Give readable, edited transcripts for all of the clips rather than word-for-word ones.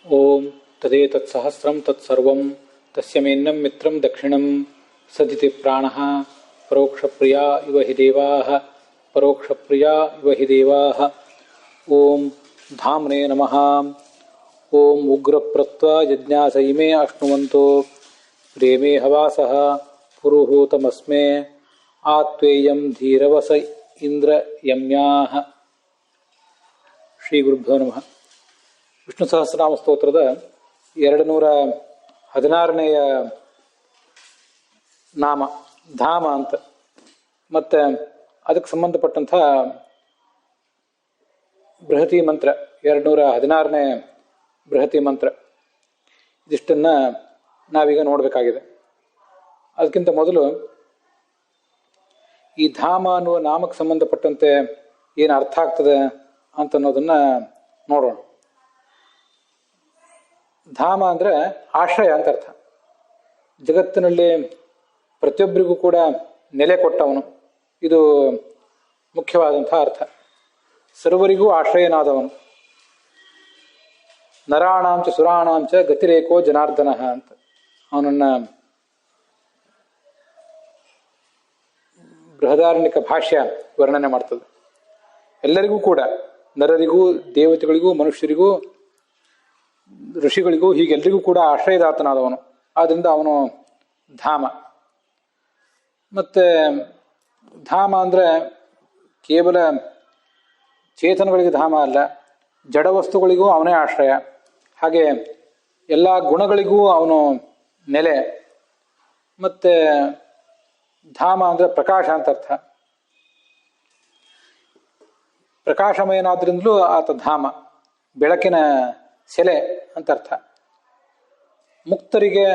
ಓಂ ತದೇತತ್ಸಹಸ್ರಂ ತತ್ಸರ್ವಂ ತಸ್ಯ ಮೇನ್ನಂ ಮಿತ್ರಂ ದಕ್ಷಿಣಂ ಸದಿತಿ ಪ್ರಾಣಃ ಪರೋಕ್ಷಪ್ರಿಯಾ ಇವ ಹಿ ದೇವಾಃ ಪರೋಕ್ಷಪ್ರಿಯಾ ಇವ ಹಿ ದೇವಾಃ. ಓಂ ಧಾಮ್ನೇ ನಮಃ. ಓಂ ಉಗ್ರಪ್ರತ್ವ ಯಜ್ಞಾಸ ಇಮೇ ಅಶ್ನುವಂತೋ ಪ್ರೇಮೇ ಹವಾಸಃ ಪುರುಹೂತಮಸ್ಮೇ ಆತ್ವೇಯಂ ಧೀರವಸ ಇಂದ್ರ ಯಮ್ಯಾಃ. ಶ್ರೀ ಗುರುಭ್ಯೋ ನಮಃ. ವಿಷ್ಣು ಸಹಸ್ರನಾಮ ಸ್ತೋತ್ರದ 216ನೇಯ ನಾಮ ಧಾಮ ಅಂತ, ಮತ್ತು ಅದಕ್ಕೆ ಸಂಬಂಧಪಟ್ಟಂಥ ಬೃಹತಿ ಮಂತ್ರ 216ನೇ ಬೃಹತಿ ಮಂತ್ರ. ಇದಿಷ್ಟನ್ನು ನಾವೀಗ ನೋಡಬೇಕಾಗಿದೆ. ಅದಕ್ಕಿಂತ ಮೊದಲು ಈ ಧಾಮ ಅನ್ನುವ ನಾಮಕ್ಕೆ ಸಂಬಂಧಪಟ್ಟಂತೆ ಏನು ಅರ್ಥ ಆಗ್ತದೆ ಅಂತ ಅನ್ನೋದನ್ನು ನೋಡೋಣ. ಧಾಮ ಅಂದರೆ ಆಶ್ರಯ ಅಂತ ಅರ್ಥ. ಜಗತ್ತಿನಲ್ಲಿ ಪ್ರತಿಯೊಬ್ಬರಿಗೂ ಕೂಡ ನೆಲೆ ಕೊಟ್ಟವನು, ಇದು ಮುಖ್ಯವಾದಂಥ ಅರ್ಥ. ಸರ್ವರಿಗೂ ಆಶ್ರಯನಾದವನು. ನರಾಣಾಂಚ ಸುರಾಣಾಂಚ ಗತಿರೇಕೋ ಜನಾರ್ದನ ಅಂತ ಅವನನ್ನು ಬೃಹದಾರಣ್ಯಕ ಭಾಷ್ಯ ವರ್ಣನೆ ಮಾಡ್ತದೆ. ಎಲ್ಲರಿಗೂ ಕೂಡ, ನರರಿಗೂ, ದೇವತೆಗಳಿಗೂ, ಮನುಷ್ಯರಿಗೂ, ಋಷಿಗಳಿಗೂ, ಹೀಗೆಲ್ಲರಿಗೂ ಕೂಡ ಆಶ್ರಯದಾತನಾದವನು. ಆದ್ದರಿಂದ ಅವನು ಧಾಮ. ಮತ್ತು ಧಾಮ ಅಂದರೆ ಕೇವಲ ಚೇತನಗಳಿಗೆ ಧಾಮ ಅಲ್ಲ, ಜಡ ವಸ್ತುಗಳಿಗೂ ಅವನೇ ಆಶ್ರಯ. ಹಾಗೆ ಎಲ್ಲ ಗುಣಗಳಿಗೂ ಅವನು ನೆಲೆ. ಮತ್ತು ಧಾಮ ಅಂದರೆ ಪ್ರಕಾಶ ಅಂತ ಅರ್ಥ. ಪ್ರಕಾಶಮಯನಾದ್ರಿಂದಲೂ ಆತ ಧಾಮ, ಬೆಳಕಿನ ಸೆಲೆ ಅಂತ ಅರ್ಥ. ಮುಕ್ತರಿಗೆ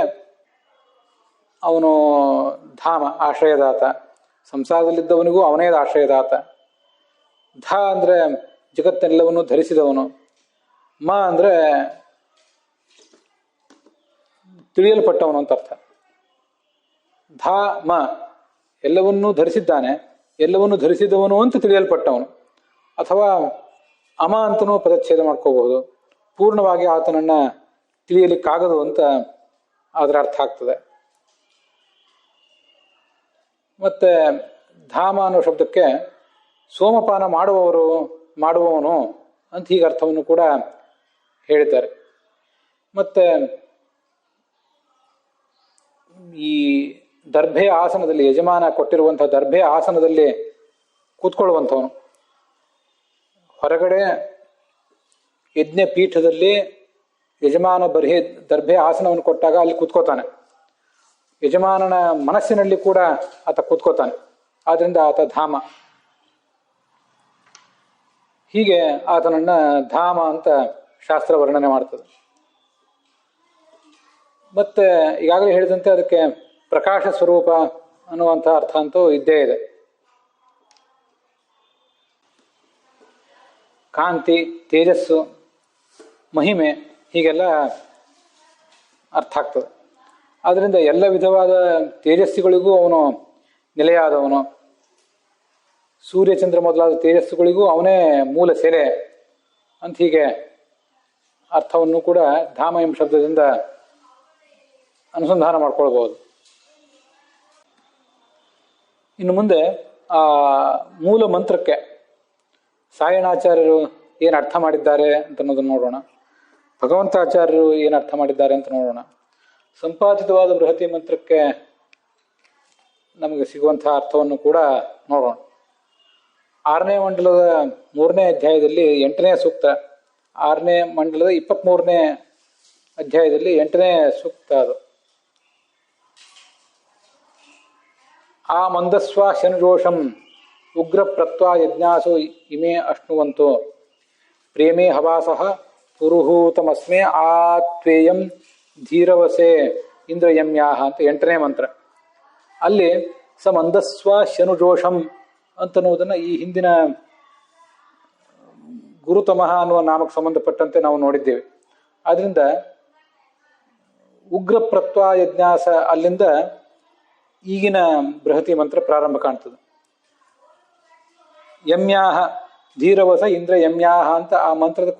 ಅವನು ಧಾಮ, ಆಶ್ರಯದಾತ. ಸಂಸಾರದಲ್ಲಿದ್ದವನಿಗೂ ಅವನೇ ಆಶ್ರಯದಾತ. ಧ ಅಂದರೆ ಜಗತ್ತೆಲ್ಲವನ್ನು ಧರಿಸಿದವನು. ಮ ಅಂದರೆ ತಿಳಿಯಲ್ಪಟ್ಟವನು ಅಂತ ಅರ್ಥ. ಧ ಮ ಎಲ್ಲವನ್ನೂ ಧರಿಸಿದ್ದಾನೆ, ಎಲ್ಲವನ್ನೂ ಧರಿಸಿದವನು ಅಂತ ತಿಳಿಯಲ್ಪಟ್ಟವನು. ಅಥವಾ ಅಮ ಅಂತನೂ ಪದಚ್ಛೇದ ಮಾಡ್ಕೋಬಹುದು. ಪೂರ್ಣವಾಗಿ ಆತನನ್ನು ತಿಳಿಯಲಿಕ್ಕಾಗದು ಅಂತ ಅದರ ಅರ್ಥ ಆಗ್ತದೆ. ಮತ್ತು ಧಾಮ ಅನ್ನೋ ಶಬ್ದಕ್ಕೆ ಸೋಮಪಾನ ಮಾಡುವವನು ಅಂತ ಹೀಗೆ ಅರ್ಥವನ್ನು ಕೂಡ ಹೇಳಿದ್ದಾರೆ. ಮತ್ತು ಈ ದರ್ಭೆ ಆಸನದಲ್ಲಿ, ಯಜಮಾನ ಕೊಟ್ಟಿರುವಂಥ ದರ್ಭೆ ಆಸನದಲ್ಲಿ ಕೂತ್ಕೊಳ್ಳುವಂಥವನು. ಹೊರಗಡೆ ಯಜ್ಞ ಪೀಠದಲ್ಲಿ ಯಜಮಾನ ದರ್ಭೆ ಆಸನವನ್ನು ಕೊಟ್ಟಾಗ ಅಲ್ಲಿ ಕೂತ್ಕೋತಾನೆ. ಯಜಮಾನನ ಮನಸ್ಸಿನಲ್ಲಿ ಕೂಡ ಆತ ಕೂತ್ಕೋತಾನೆ. ಆದ್ದರಿಂದ ಆತ ಧಾಮ. ಹೀಗೆ ಆತನನ್ನು ಧಾಮ ಅಂತ ಶಾಸ್ತ್ರ ವರ್ಣನೆ ಮಾಡ್ತದೆ. ಮತ್ತೆ ಈಗಾಗಲೇ ಹೇಳಿದಂತೆ ಅದಕ್ಕೆ ಪ್ರಕಾಶ ಸ್ವರೂಪ ಅನ್ನುವಂಥ ಅರ್ಥ ಅಂತೂ ಇದ್ದೇ ಇದೆ. ಕಾಂತಿ, ತೇಜಸ್ಸು, ಮಹಿಮೆ ಹೀಗೆಲ್ಲ ಅರ್ಥ ಆಗ್ತದೆ. ಆದ್ದರಿಂದ ಎಲ್ಲ ವಿಧವಾದ ತೇಜಸ್ಸುಗಳಿಗೂ ಅವನು ನೆಲೆಯಾದವನು. ಸೂರ್ಯಚಂದ್ರ ಮೊದಲಾದ ತೇಜಸ್ಸುಗಳಿಗೂ ಅವನೇ ಮೂಲ ಸೆಲೆ ಅಂತ ಹೀಗೆ ಅರ್ಥವನ್ನು ಕೂಡ ಧಾಮ ಎಂಬ ಶಬ್ದದಿಂದ ಅನುಸಂಧಾನ ಮಾಡ್ಕೊಳ್ಬಹುದು. ಇನ್ನು ಮುಂದೆ ಆ ಮೂಲ ಮಂತ್ರಕ್ಕೆ ಸಾಯಣಾಚಾರ್ಯರು ಏನು ಅರ್ಥ ಮಾಡಿದ್ದಾರೆ ಅಂತ ಅನ್ನೋದನ್ನು ನೋಡೋಣ. ಭಗವಂತಾಚಾರ್ಯರು ಏನು ಅರ್ಥ ಮಾಡಿದ್ದಾರೆ ಅಂತ ನೋಡೋಣ. ಸಂಪಾದಿತವಾದ ಬೃಹತಿ ಮಂತ್ರಕ್ಕೆ ನಮಗೆ ಸಿಗುವಂಥ ಅರ್ಥವನ್ನು ಕೂಡ ನೋಡೋಣ. 6ನೇ ಮಂಡಲದ 3ನೇ ಅಧ್ಯಾಯದಲ್ಲಿ 8ನೇ ಸೂಕ್ತ, 6ನೇ ಮಂಡಲದ 23ನೇ ಅಧ್ಯಾಯದಲ್ಲಿ 8ನೇ ಸೂಕ್ತ ಅದು. ಆ ಮಂದಸ್ವ ಶನುಜೋಷಂ ಉಗ್ರ ಪ್ರತ್ವ ಯಜ್ಞಾಸು ಇಮೇ ಅಶ್ನುವಂತೋ ಪ್ರೇಮೇ ಹವಾಸಃ ಪುರುಹೂತಮಸ್ಮೇ ಆತ್ವೇಯಂ ಧೀರವಸೆ ಇಂದ್ರಯಮ್ಯಾಹ ಅಂತ 8ನೇ ಮಂತ್ರ. ಅಲ್ಲಿ ಸ ಮಂದಸ್ವ ಶನುಜೋಷಂ ಅಂತನ್ನುವುದನ್ನು ಈ ಹಿಂದಿನ ಗುರುತಮಃ ಅನ್ನುವ ನಾಮಕ್ಕೆ ಸಂಬಂಧಪಟ್ಟಂತೆ ನಾವು ನೋಡಿದ್ದೇವೆ. ಆದ್ದರಿಂದ ಉಗ್ರ ಪ್ರತ್ವ ಯಜ್ಞಾಸ ಅಲ್ಲಿಂದ ಈಗಿನ ಬೃಹತಿ ಮಂತ್ರ ಪ್ರಾರಂಭ ಕಾಣ್ತದೆ. ಯಮ್ಯಾಹ ಧೀರವಸ ಇಂದ್ರ ಯಮ್ಯಾಹ ಅಂತ ಆ ಮಂತ್ರದ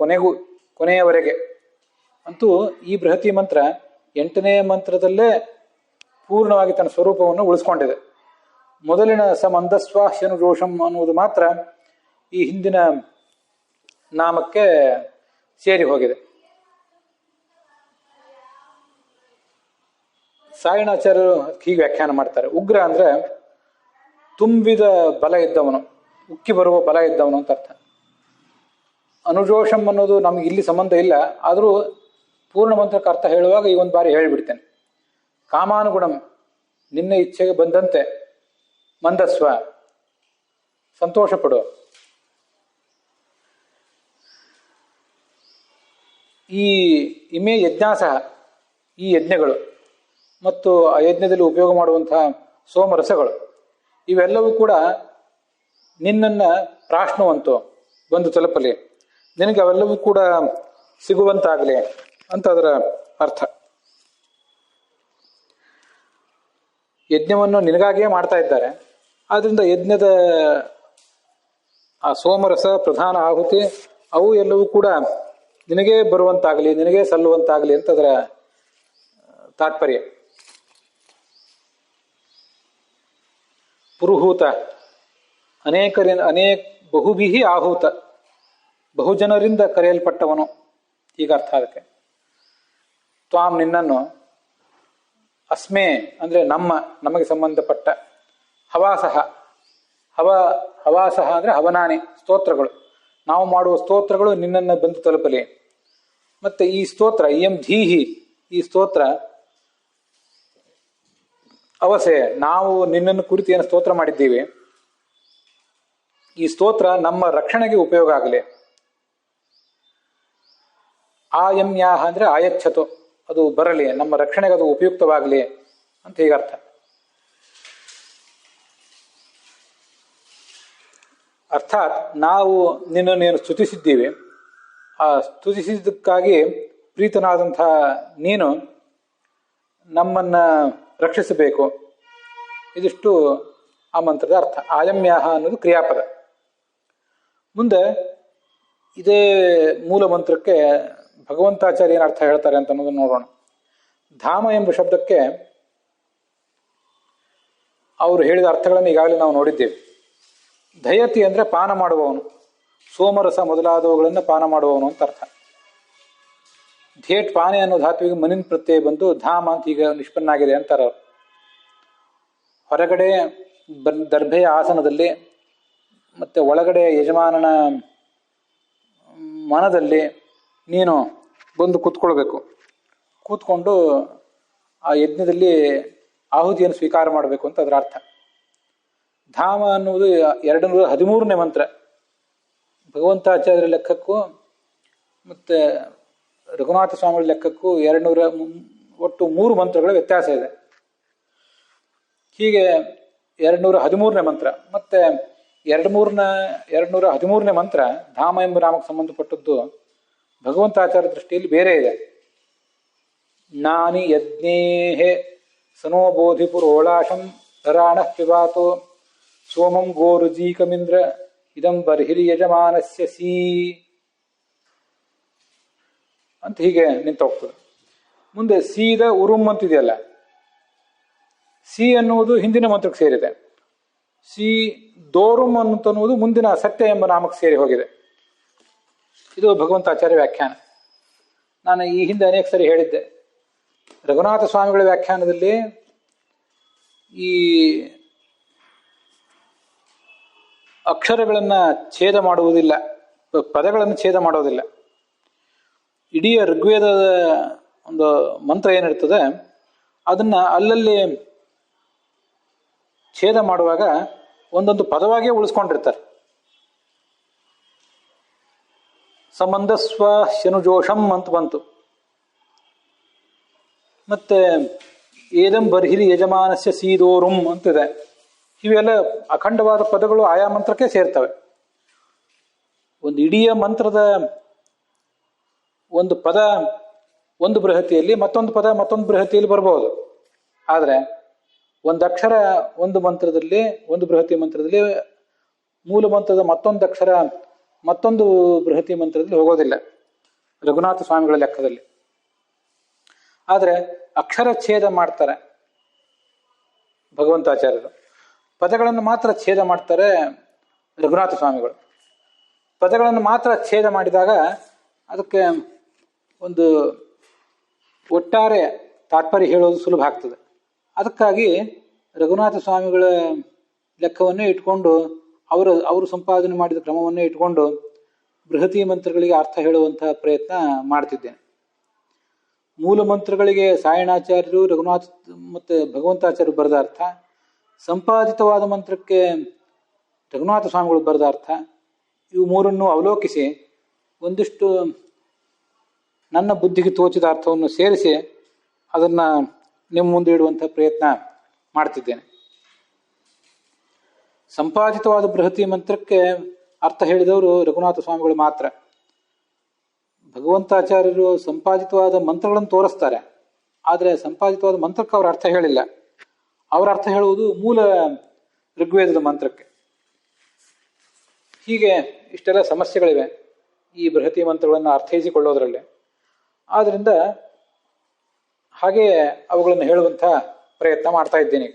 ಕೊನೆಯವರೆಗೆ ಅಂತೂ ಈ ಬೃಹತಿ ಮಂತ್ರ 8ನೇ ಮಂತ್ರದಲ್ಲೇ ಪೂರ್ಣವಾಗಿ ತನ್ನ ಸ್ವರೂಪವನ್ನು ಉಳಿಸ್ಕೊಂಡಿದೆ. ಮೊದಲಿನ ಸಮಂದಸ್ವ ಶನುಜೋಷಂ ಅನ್ನುವುದು ಮಾತ್ರ ಈ ಹಿಂದಿನ ನಾಮಕ್ಕೆ ಸೇರಿ ಹೋಗಿದೆ. ಸಾಯಣಾಚಾರ್ಯರು ಹೀಗೆ ವ್ಯಾಖ್ಯಾನ ಮಾಡ್ತಾರೆ. ಉಗ್ರ ಅಂದ್ರೆ ತುಂಬಿದ ಬಲ ಇದ್ದವನು, ಉಕ್ಕಿ ಬರುವ ಬಲ ಇದ್ದವನು ಅಂತ ಅರ್ಥ. ಅನುಜೋಷಂ ಅನ್ನೋದು ನಮ್ಗೆ ಇಲ್ಲಿ ಸಂಬಂಧ ಇಲ್ಲ, ಆದರೂ ಪೂರ್ಣ ಮಂತ್ರಕ್ಕೆ ಅರ್ಥ ಹೇಳುವಾಗ ಈ ಒಂದು ಬಾರಿ ಹೇಳಿಬಿಡ್ತೇನೆ. ಕಾಮಾನುಗುಣಂ, ನಿನ್ನ ಇಚ್ಛೆಗೆ ಬಂದಂತೆ, ಮಂದಸ್ವ, ಸಂತೋಷ ಪಡು. ಈ ಇಮೆ ಯಜ್ಞಾಸಹ, ಈ ಯಜ್ಞಗಳು ಮತ್ತು ಆ ಯಜ್ಞದಲ್ಲಿ ಉಪಯೋಗ ಮಾಡುವಂತಹ ಸೋಮರಸಗಳು ಇವೆಲ್ಲವೂ ಕೂಡ ನಿನ್ನನ್ನು ಪ್ರಾಶ್ನುವಂತು, ಬಂದು ತಲುಪಲಿ, ನಿನಗೆ ಅವೆಲ್ಲವೂ ಕೂಡ ಸಿಗುವಂತಾಗಲಿ ಅಂತ ಅದರ ಅರ್ಥ. ಯಜ್ಞವನ್ನು ನಿನಗಾಗಿಯೇ ಮಾಡ್ತಾ ಇದ್ದಾರೆ. ಆದ್ರಿಂದ ಯಜ್ಞದ ಆ ಸೋಮರಸ, ಪ್ರಧಾನ ಆಹುತಿ ಅವು ಎಲ್ಲವೂ ಕೂಡ ನಿನಗೇ ಬರುವಂತಾಗಲಿ, ನಿನಗೇ ಸಲ್ಲುವಂತಾಗಲಿ ಅಂತ ಅದರ ತಾತ್ಪರ್ಯ. ಪುರುಹೂತ, ಬಹುಬಿಹಿ ಆಹೂತ, ಬಹುಜನರಿಂದ ಕರೆಯಲ್ಪಟ್ಟವನು, ಈಗ ಅರ್ಥ ಅದಕ್ಕೆ. ತ್ವಾಂ, ನಿನ್ನನ್ನು, ಅಸ್ಮೇ ಅಂದ್ರೆ ನಮಗೆ ಸಂಬಂಧಪಟ್ಟ, ಹವಾಸಹ, ಹವಾಸಹ ಅಂದ್ರೆ ಹವನಾನಿ, ಸ್ತೋತ್ರಗಳು, ನಾವು ಮಾಡುವ ಸ್ತೋತ್ರಗಳು ನಿನ್ನನ್ನು ಬಂದು ತಲುಪಲಿ. ಮತ್ತೆ ಈ ಸ್ತೋತ್ರ ಇಯಂ ಧೀಹಿ, ಈ ಸ್ತೋತ್ರ ಅವಸೆ, ನಾವು ನಿನ್ನನ್ನು ಕುರಿತು ಏನು ಸ್ತೋತ್ರ ಮಾಡಿದ್ದೀವಿ, ಈ ಸ್ತೋತ್ರ ನಮ್ಮ ರಕ್ಷಣೆಗೆ ಉಪಯೋಗ ಆಗಲಿ. ಆಯಮ್ಯಾಹ ಅಂದ್ರೆ ಆಯಚ್ಛತು, ಅದು ಬರಲಿ, ನಮ್ಮ ರಕ್ಷಣೆಗೆ ಅದು ಉಪಯುಕ್ತವಾಗಲಿ ಅಂತ ಹೀಗರ್ಥ. ಅರ್ಥಾತ್ ನಾವು ನಿನ್ನನ್ನು ಸ್ತುತಿಸಿದ್ದೀವಿ, ಆ ಸ್ತುತಿಸಿದ್ದಕ್ಕಾಗಿ ಪ್ರೀತನಾದಂತಹ ನೀನು ನಮ್ಮನ್ನ ರಕ್ಷಿಸಬೇಕು. ಇದಿಷ್ಟು ಆ ಮಂತ್ರದ ಅರ್ಥ. ಆಯಮ್ಯಾಹ ಅನ್ನೋದು ಕ್ರಿಯಾಪದ. ಮುಂದೆ ಇದೇ ಮೂಲ ಮಂತ್ರಕ್ಕೆ ಭಗವಂತಾಚಾರ್ಯ ಏನು ಅರ್ಥ ಹೇಳ್ತಾರೆ ಅಂತ ಅನ್ನೋದನ್ನು ನೋಡೋಣ. ಧಾಮ ಎಂಬ ಶಬ್ದಕ್ಕೆ ಅವರು ಹೇಳಿದ ಅರ್ಥಗಳನ್ನು ಈಗಾಗಲೇ ನಾವು ನೋಡಿದ್ದೇವೆ. ದಯತಿ ಅಂದ್ರೆ ಪಾನ ಮಾಡುವವನು, ಸೋಮರಸ ಮೊದಲಾದವುಗಳನ್ನು ಪಾನ ಮಾಡುವವನು ಅಂತ ಅರ್ಥ. ಧೇಟ್, ಪಾನೆ ಅನ್ನೋ ಧಾತುವಿಗೆ ಮನಿನ್ ಪ್ರತ್ಯಯ ಬಂದು ಧಾಮ ಅಂತ ಈಗ ನಿಷ್ಪನ್ನ ಆಗಿದೆ ಅಂತಾರೆ ಅವರು. ಹೊರಗಡೆ ದರ್ಭೆಯ ಆಸನದಲ್ಲಿ ಮತ್ತೆ ಒಳಗಡೆ ಯಜಮಾನನ ಮನದಲ್ಲಿ ನೀನು ಬಂದು ಕೂತ್ಕೊಳ್ಬೇಕು. ಕೂತ್ಕೊಂಡು ಆ ಯಜ್ಞದಲ್ಲಿ ಆಹುತಿಯನ್ನು ಸ್ವೀಕಾರ ಮಾಡಬೇಕು ಅಂತ ಅದರ ಅರ್ಥ. ಧಾಮ ಅನ್ನುವುದು 213ನೇ ಮಂತ್ರ. ಭಗವಂತಾಚಾರ್ಯರ ಲೆಕ್ಕಕ್ಕೂ ಮತ್ತೆ ರಘುನಾಥ ಸ್ವಾಮಿಗಳ ಲೆಕ್ಕಕ್ಕೂ 200 ಒಟ್ಟು 3 ಮಂತ್ರಗಳ ವ್ಯತ್ಯಾಸ ಇದೆ. ಹೀಗೆ 213ನೇ ಮಂತ್ರ ಮತ್ತೆ 213ನೇ ಮಂತ್ರ ಧಾಮ ಎಂಬ ನಾಮಕ್ಕೆ ಸಂಬಂಧಪಟ್ಟದ್ದು ಭಗವಂತಾಚಾರ್ಯ ದೃಷ್ಟಿಯಲ್ಲಿ ಬೇರೆ ಇದೆ. ನಾನಿ ಯಜ್ಞೇಹೆ ಸನೋಬೋಧಿಪುರೋಳಾಶಂ ಧರಾಣ ಪಿಬಾತೋ ಸೋಮಂ ಗೋರುಜೀಕಮಿಂದ್ರ ಇದಂ ಬರ್ಹಿರಿ ಯಜಮಾನಸ್ಯ ಸಿ ಅಂತ ಹೀಗೆ ನಿಂತು ಹೋಗ್ತದೆ. ಮುಂದೆ ಸೀದ ಉರುಮ್ ಅಂತಿದೆಯಲ್ಲ, ಸಿ ಅನ್ನುವುದು ಹಿಂದಿನ ಮಂತ್ರಕ್ಕೆ ಸೇರಿದೆ. ಸಿ ದೋರುಮ್ ಅನ್ನುವುದು ಮುಂದಿನ ಸತ್ಯ ಎಂಬ ನಾಮಕ್ಕೆ ಸೇರಿ ಹೋಗಿದೆ. ಇದು ಭಗವಂತಾಚಾರ್ಯ ವ್ಯಾಖ್ಯಾನ. ನಾನು ಈ ಹಿಂದೆ ಅನೇಕ ಸರಿ ಹೇಳಿದ್ದೆ, ರಘುನಾಥ ಸ್ವಾಮಿಗಳ ವ್ಯಾಖ್ಯಾನದಲ್ಲಿ ಈ ಅಕ್ಷರಗಳನ್ನ ಛೇದ ಮಾಡುವುದಿಲ್ಲ, ಪದಗಳನ್ನು ಛೇದ ಮಾಡೋದಿಲ್ಲ. ಇಡೀ ಋಗ್ವೇದದ ಒಂದು ಮಂತ್ರ ಏನಿರ್ತದೆ ಅದನ್ನ ಅಲ್ಲಲ್ಲಿ ಛೇದ ಮಾಡುವಾಗ ಒಂದೊಂದು ಪದವಾಗಿಯೇ ಉಳಿಸ್ಕೊಂಡಿರ್ತಾರೆ. ಸಮಂದಸ್ವ ಶನುಜೋಷಂ ಅಂತ ಬಂತು. ಮತ್ತೆ ಏದಂ ಬರ್ಹಿರಿ ಯಜಮಾನಸ್ಯ ಸೀದೋರುಂ ಅಂತಿದೆ. ಇವೆಲ್ಲ ಅಖಂಡವಾದ ಪದಗಳು ಆಯಾ ಮಂತ್ರಕ್ಕೆ ಸೇರ್ತವೆ. ಒಂದು ಇಡೀ ಮಂತ್ರದ ಒಂದು ಪದ ಒಂದು ಬೃಹತಿಯಲ್ಲಿ, ಮತ್ತೊಂದು ಪದ ಮತ್ತೊಂದು ಬೃಹತಿಯಲ್ಲಿ ಬರಬಹುದು. ಆದರೆ ಒಂದು ಅಕ್ಷರ ಒಂದು ಮಂತ್ರದಲ್ಲಿ, ಒಂದು ಬೃಹತಿ ಮಂತ್ರದಲ್ಲಿ, ಮೂಲ ಮಂತ್ರದ ಮತ್ತೊಂದು ಅಕ್ಷರ ಮತ್ತೊಂದು ಬೃಹತಿ ಮಂತ್ರದಲ್ಲಿ ಹೋಗೋದಿಲ್ಲ ರಘುನಾಥ ಸ್ವಾಮಿಗಳ ಲೆಕ್ಕದಲ್ಲಿ. ಆದರೆ ಅಕ್ಷರ ಛೇದ ಮಾಡ್ತಾರೆ ಭಗವಂತಾಚಾರ್ಯರು, ಪದಗಳನ್ನು ಮಾತ್ರ ಛೇದ ಮಾಡ್ತಾರೆ ರಘುನಾಥ ಸ್ವಾಮಿಗಳು. ಪದಗಳನ್ನು ಮಾತ್ರ ಛೇದ ಮಾಡಿದಾಗ ಅದಕ್ಕೆ ಒಂದು ಒಟ್ಟಾರೆ ತಾತ್ಪರ್ಯ ಹೇಳೋದು ಸುಲಭ ಆಗ್ತದೆ. ಅದಕ್ಕಾಗಿ ರಘುನಾಥ ಸ್ವಾಮಿಗಳ ಲೆಕ್ಕವನ್ನೇ ಇಟ್ಕೊಂಡು ಅವರು ಸಂಪಾದನೆ ಮಾಡಿದ ಕ್ರಮವನ್ನೇ ಇಟ್ಕೊಂಡು ಬೃಹತಿ ಮಂತ್ರಗಳಿಗೆ ಅರ್ಥ ಹೇಳುವಂತಹ ಪ್ರಯತ್ನ ಮಾಡ್ತಿದ್ದೇನೆ. ಮೂಲ ಮಂತ್ರಗಳಿಗೆ ಸಾಯಣಾಚಾರ್ಯರು, ರಘುನಾಥ ಮತ್ತು ಭಗವಂತಾಚಾರ್ಯರು ಬರೆದ ಅರ್ಥ, ಸಂಪಾದಿತವಾದ ಮಂತ್ರಕ್ಕೆ ರಘುನಾಥ ಸ್ವಾಮಿಗಳು ಬರೆದ ಅರ್ಥ, ಇವು ಮೂರನ್ನು ಅವಲೋಕಿಸಿ ಒಂದಿಷ್ಟು ನನ್ನ ಬುದ್ಧಿಗೆ ತೋಚಿದ ಅರ್ಥವನ್ನು ಸೇರಿಸಿ ಅದನ್ನು ನಿಮ್ಮ ಮುಂದೆ ಇಡುವಂಥ ಪ್ರಯತ್ನ ಮಾಡ್ತಿದ್ದೇನೆ. ಸಂಪಾದಿತವಾದ ಬೃಹತಿ ಮಂತ್ರಕ್ಕೆ ಅರ್ಥ ಹೇಳಿದವರು ರಘುನಾಥ ಸ್ವಾಮಿಗಳು ಮಾತ್ರ. ಭಗವಂತಾಚಾರ್ಯರು ಸಂಪಾದಿತವಾದ ಮಂತ್ರಗಳನ್ನು ತೋರಿಸ್ತಾರೆ, ಆದರೆ ಸಂಪಾದಿತವಾದ ಮಂತ್ರಕ್ಕೆ ಅವರ ಅರ್ಥ ಹೇಳಿಲ್ಲ. ಅವರ ಅರ್ಥ ಹೇಳುವುದು ಮೂಲ ಋಗ್ವೇದದ ಮಂತ್ರಕ್ಕೆ. ಹೀಗೆ ಇಷ್ಟೆಲ್ಲ ಸಮಸ್ಯೆಗಳಿವೆ ಈ ಬೃಹತಿ ಮಂತ್ರಗಳನ್ನು ಅರ್ಥೈಸಿಕೊಳ್ಳೋದ್ರಲ್ಲಿ. ಆದ್ದರಿಂದ ಹಾಗೆ ಅವುಗಳನ್ನು ಹೇಳುವಂಥ ಪ್ರಯತ್ನ ಮಾಡ್ತಾ ಇದ್ದೇನೆ.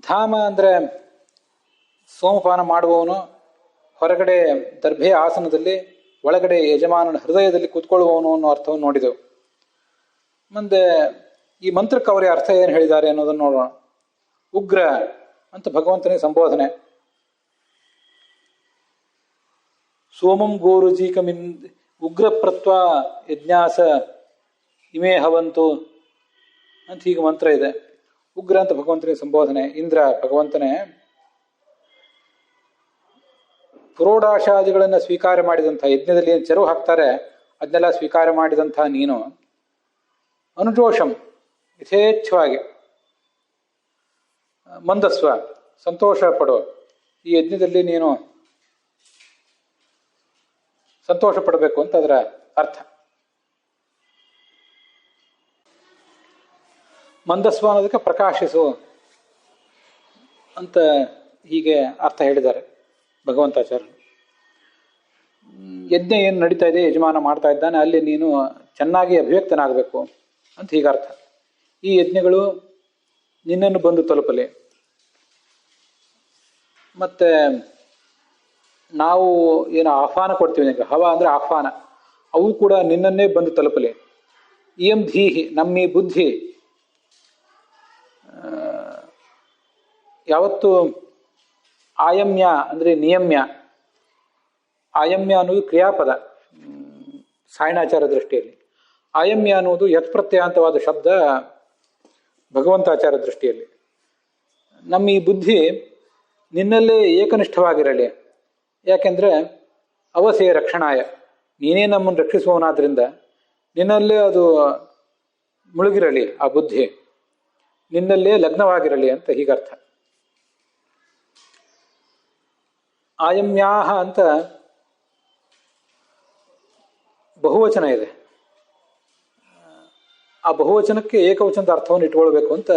ಧಾಮ ಅಂದರೆ ಸೋಮಪಾನ ಮಾಡುವವನು, ಹೊರಗಡೆ ದರ್ಭೆಯ ಆಸನದಲ್ಲಿ, ಒಳಗಡೆ ಯಜಮಾನನ ಹೃದಯದಲ್ಲಿ ಕೂತ್ಕೊಳ್ಳುವವನು ಅನ್ನೋ ಅರ್ಥವನ್ನು ನೋಡಿದೆವು. ಮುಂದೆ ಈ ಮಂತ್ರಕ್ಕೆ ಅವರೇ ಅರ್ಥ ಏನು ಹೇಳಿದ್ದಾರೆ ಅನ್ನೋದನ್ನು ನೋಡೋಣ. ಉಗ್ರ ಅಂತ ಭಗವಂತನಿಗೆ ಸಂಬೋಧನೆ. ಸೋಮಂ ಗೋರುಜೀಕಮಿನ್ ಉಗ್ರ ಪ್ರತ್ವ ಯಜ್ಞಾಸ ಇಮೇ ಹವಂತು ಅಂತ ಹೀಗೆ ಮಂತ್ರ ಇದೆ. ಉಗ್ರ ಅಂತ ಭಗವಂತನಿಗೆ ಸಂಬೋಧನೆ. ಇಂದ್ರ ಭಗವಂತನೇ ಪುರೋಡಾಶಾದಿಗಳನ್ನು ಸ್ವೀಕಾರ ಮಾಡಿದಂಥ, ಯಜ್ಞದಲ್ಲಿ ಏನು ಚೆರು ಹಾಕ್ತಾರೆ ಅದನ್ನೆಲ್ಲ ಸ್ವೀಕಾರ ಮಾಡಿದಂಥ ನೀನು ಅನುಜೋಷಂ ಯಥೇಚ್ಛವಾಗಿ, ಮಂದಸ್ವ ಸಂತೋಷ ಪಡು, ಈ ಯಜ್ಞದಲ್ಲಿ ನೀನು ಸಂತೋಷ ಪಡಬೇಕು ಅಂತ ಅದರ ಅರ್ಥ. ಮಂದಸ್ವ ಅನ್ನೋದಕ್ಕೆ ಪ್ರಕಾಶಿಸು ಅಂತ ಹೀಗೆ ಅರ್ಥ ಹೇಳಿದ್ದಾರೆ ಭಗವಂತಾಚಾರ್ಯರು. ಯಜ್ಞ ಏನು ನಡೀತಾ ಇದೆ, ಯಜಮಾನ ಮಾಡ್ತಾ ಇದ್ದಾನೆ, ಅಲ್ಲಿ ನೀನು ಚೆನ್ನಾಗಿ ಅಭಿವ್ಯಕ್ತನಾಗಬೇಕು ಅಂತ ಹೀಗೆ ಅರ್ಥ. ಈ ಯಜ್ಞಗಳು ನಿನ್ನನ್ನು ಬಂದು ತಲುಪಲಿ, ಮತ್ತೆ ನಾವು ಏನು ಆಹ್ವಾನ ಕೊಡ್ತೀವಿ ನಿನಗೆ, ಹವ ಅಂದರೆ ಆಹ್ವಾನ, ಅವು ಕೂಡ ನಿನ್ನನ್ನೇ ಬಂದು ತಲುಪಲಿ. ಇಯಂ ಧೀಹಿ, ನಮ್ಮ ಈ ಬುದ್ಧಿ ಯಾವತ್ತು ಆಯಮ್ಯ ಅಂದರೆ ನಿಯಮ್ಯ. ಆಯಮ್ಯ ಅನ್ನೋದು ಕ್ರಿಯಾಪದ ಸಾಯಣಾಚಾರ ದೃಷ್ಟಿಯಲ್ಲಿ. ಆಯಮ್ಯ ಅನ್ನುವುದು ಯತ್ಪ್ರತ್ಯಯಾಂತವಾದ ಶಬ್ದ ಭಗವಂತಾಚಾರ ದೃಷ್ಟಿಯಲ್ಲಿ. ನಮ್ಮ ಈ ಬುದ್ಧಿ ನಿನ್ನಲ್ಲೇ ಏಕನಿಷ್ಠವಾಗಿರಲಿ. ಯಾಕೆಂದರೆ ಅವಸೇ ರಕ್ಷಣಾಯ, ನೀನೇ ನಮ್ಮನ್ನು ರಕ್ಷಿಸುವವನಾದ್ರಿಂದ ನಿನ್ನಲ್ಲೇ ಅದು ಮುಳುಗಿರಲಿ, ಆ ಬುದ್ಧಿ ನಿನ್ನಲ್ಲೇ ಲಗ್ನವಾಗಿರಲಿ ಅಂತ ಹೀಗರ್ಥ. ಆಯಮ್ಯಾಹ ಅಂತ ಬಹುವಚನ ಇದೆ. ಆ ಬಹುವಚನಕ್ಕೆ ಏಕವಚನದ ಅರ್ಥವನ್ನು ಇಟ್ಕೊಳ್ಬೇಕು ಅಂತ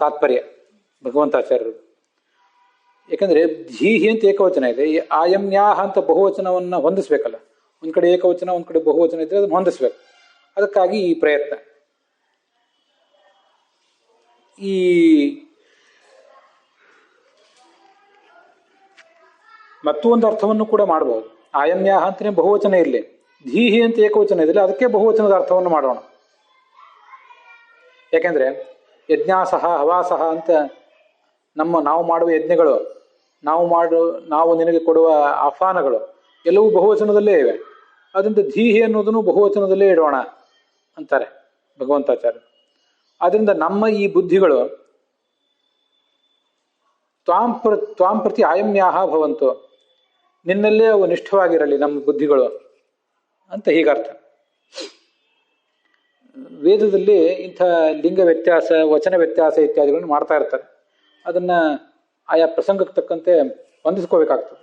ತಾತ್ಪರ್ಯ ಭಗವಂತಾಚಾರ್ಯರು. ಯಾಕಂದರೆ ಧೀಹಿ ಅಂತ ಏಕವಚನ ಇದೆ, ಆಯಮ್ಯಾಹ ಅಂತ ಬಹುವಚನವನ್ನು ಹೊಂದಿಸ್ಬೇಕಲ್ಲ. ಒಂದು ಕಡೆ ಏಕವಚನ, ಒಂದು ಕಡೆ ಬಹುವಚನ ಇದ್ದರೆ ಅದನ್ನು ಹೊಂದಿಸ್ಬೇಕು. ಅದಕ್ಕಾಗಿ ಈ ಪ್ರಯತ್ನ. ಈ ಮತ್ತೂ ಒಂದು ಅರ್ಥವನ್ನು ಕೂಡ ಮಾಡಬಹುದು. ಆಯಮ್ಯಾಹ ಅಂತಲೇ ಬಹುವಚನ ಇರಲಿ, ಧೀಹಿ ಅಂತ ಏಕವಚನ ಇರಲಿ, ಅದಕ್ಕೆ ಬಹುವಚನದ ಅರ್ಥವನ್ನು ಮಾಡೋಣ. ಯಾಕೆಂದರೆ ಯಜ್ಞಾಸಹ ಹವಾಸಹ ಅಂತ ನಾವು ಮಾಡುವ ಯಜ್ಞಗಳು, ನಾವು ನಿನಗೆ ಕೊಡುವ ಆಹ್ವಾನಗಳು ಎಲ್ಲವೂ ಬಹುವಚನದಲ್ಲೇ ಇವೆ. ಅದರಿಂದ ಧೀಹಿ ಅನ್ನೋದನ್ನು ಬಹುವಚನದಲ್ಲೇ ಇಡೋಣ ಅಂತಾರೆ ಭಗವಂತಾಚಾರ್ಯ. ಆದ್ದರಿಂದ ನಮ್ಮ ಈ ಬುದ್ಧಿಗಳು ತ್ವಾಂ ಪ್ರತಿ ಆಯಮ್ಯಾಹ ಭವಂತು, ನಿನ್ನಲ್ಲೇ ಅವು ನಿಷ್ಠವಾಗಿರಲಿ ನಮ್ಮ ಬುದ್ಧಿಗಳು ಅಂತ ಹೀಗರ್ಥ. ವೇದದಲ್ಲಿ ಇಂಥ ಲಿಂಗ ವ್ಯತ್ಯಾಸ, ವಚನ ವ್ಯತ್ಯಾಸ ಇತ್ಯಾದಿಗಳನ್ನು ಮಾಡ್ತಾ ಇರ್ತಾರೆ. ಅದನ್ನು ಆಯಾ ಪ್ರಸಂಗಕ್ಕೆ ತಕ್ಕಂತೆ ಹೊಂದಿಸ್ಕೋಬೇಕಾಗ್ತದೆ.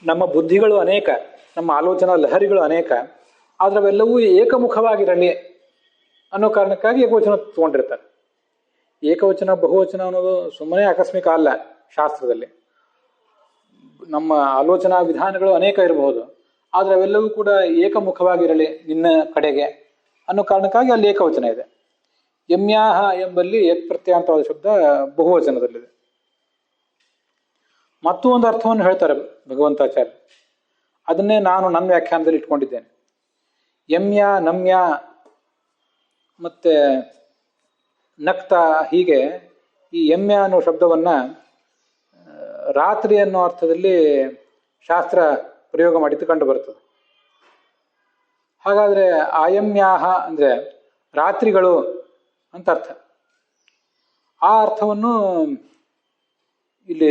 ನಮ್ಮ ಬುದ್ಧಿಗಳು ಅನೇಕ, ನಮ್ಮ ಆಲೋಚನಾ ಲಹರಿಗಳು ಅನೇಕ, ಆದರೆ ಅವೆಲ್ಲವೂ ಏಕಮುಖವಾಗಿರಲಿ ಅನ್ನೋ ಕಾರಣಕ್ಕಾಗಿ ಏಕವಚನ ತಗೊಂಡಿರ್ತಾರೆ. ಏಕವಚನ ಬಹುವಚನ ಅನ್ನೋದು ಸುಮ್ಮನೆ ಆಕಸ್ಮಿಕ ಅಲ್ಲ. ಶಾಸ್ತ್ರದಲ್ಲಿ ನಮ್ಮ ಆಲೋಚನಾ ವಿಧಾನಗಳು ಅನೇಕ ಇರಬಹುದು, ಆದರೆ ಅವೆಲ್ಲವೂ ಕೂಡ ಏಕಮುಖವಾಗಿರಲಿ ನಿನ್ನ ಕಡೆಗೆ ಅನ್ನೋ ಕಾರಣಕ್ಕಾಗಿ ಅಲ್ಲಿ ಏಕವಚನ ಇದೆ. ಯಮ್ಯಾಹ ಎಂಬಲ್ಲಿ ಏಕ್ ಪ್ರತ್ಯಯಾಂತವಾದ ಶಬ್ದ ಬಹುವಚನದಲ್ಲಿದೆ. ಮತ್ತೂ ಒಂದು ಅರ್ಥವನ್ನು ಹೇಳ್ತಾರೆ ಭಗವಂತಾಚಾರ್ಯ. ಅದನ್ನೇ ನಾನು ನನ್ನ ವ್ಯಾಖ್ಯಾನದಲ್ಲಿ ಇಟ್ಕೊಂಡಿದ್ದೇನೆ. ಯಮ್ಯ, ನಮ್ಯ ಮತ್ತೆ ನಕ್ತ, ಹೀಗೆ ಈ ಯಮ್ಯ ಅನ್ನೋ ಶಬ್ದವನ್ನ ರಾತ್ರಿ ಅನ್ನೋ ಅರ್ಥದಲ್ಲಿ ಶಾಸ್ತ್ರ ಪ್ರಯೋಗ ಮಾಡಿದ್ದು ಕಂಡು ಬರ್ತದೆ. ಹಾಗಾದ್ರೆ ಆಯಮ್ಯಾಹ ಅಂದ್ರೆ ರಾತ್ರಿಗಳು ಅಂತ ಅರ್ಥ. ಆ ಅರ್ಥವನ್ನು ಇಲ್ಲಿ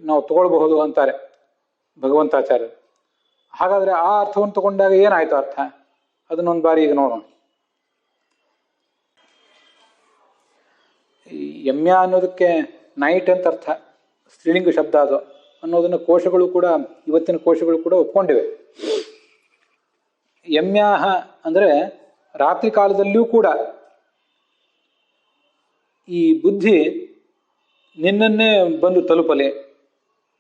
ನಾವು ತಗೊಳ್ಬಹುದು ಅಂತಾರೆ ಭಗವಂತಾಚಾರ್ಯರು. ಹಾಗಾದ್ರೆ ಆ ಅರ್ಥವನ್ನು ತಗೊಂಡಾಗ ಏನಾಯ್ತು ಅರ್ಥ, ಅದನ್ನೊಂದು ಬಾರಿ ಈಗ ನೋಡೋಣ. ಈ ಯಮ್ಯ ಅನ್ನೋದಕ್ಕೆ ನೈಟ್ ಅಂತ ಅರ್ಥ, ಸ್ತ್ರೀಲಿಂಗ ಶಬ್ದ ಅದು ಅನ್ನೋದನ್ನು ಕೋಶಗಳು ಕೂಡ, ಇವತ್ತಿನ ಕೋಶಗಳು ಕೂಡ ಒಪ್ಕೊಂಡಿವೆ. ಯಮ್ಯಾಹ ಅಂದ್ರೆ ರಾತ್ರಿ ಕಾಲದಲ್ಲಿಯೂ ಕೂಡ ಈ ಬುದ್ಧಿ ನಿನ್ನನ್ನೇ ಬಂದು ತಲುಪಲೆ.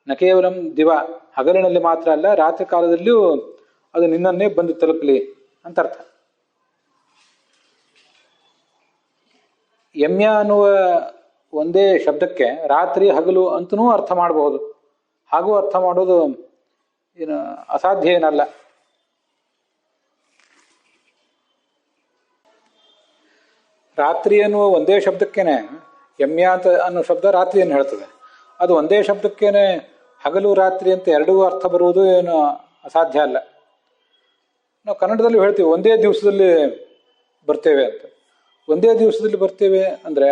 ನ ಕೇವಲಂ ದಿವ, ಹಗಲಿನಲ್ಲಿ ಮಾತ್ರ ಅಲ್ಲ, ರಾತ್ರಿ ಕಾಲದಲ್ಲಿಯೂ ಅದು ನಿನ್ನನ್ನೇ ಬಂದು ತಲುಪಲಿ ಅಂತ ಅರ್ಥ. ಯಮ್ಯ ಅನ್ನುವ ಒಂದೇ ಶಬ್ದಕ್ಕೆ ರಾತ್ರಿ ಹಗಲು ಅಂತನೂ ಅರ್ಥ ಮಾಡಬಹುದು. ಹಾಗೂ ಅರ್ಥ ಮಾಡೋದು ಏನು ಅಸಾಧ್ಯ ಏನಲ್ಲ. ರಾತ್ರಿ ಅನ್ನುವ ಒಂದೇ ಶಬ್ದಕ್ಕೇನೆ ಯಮ್ಯ ಅಂತ ಅನ್ನೋ ಶಬ್ದ ರಾತ್ರಿಯನ್ನು ಹೇಳ್ತದೆ. ಅದು ಒಂದೇ ಶಬ್ದಕ್ಕೇನೆ ಹಗಲು ರಾತ್ರಿ ಅಂತ ಎರಡೂ ಅರ್ಥ ಬರುವುದು ಏನು ಅಸಾಧ್ಯ ಅಲ್ಲ. ನಾವು ಕನ್ನಡದಲ್ಲಿ ಹೇಳ್ತೀವಿ ಒಂದೇ ದಿವಸದಲ್ಲಿ ಬರ್ತೇವೆ ಅಂತ. ಒಂದೇ ದಿವಸದಲ್ಲಿ ಬರ್ತೇವೆ ಅಂದ್ರೆ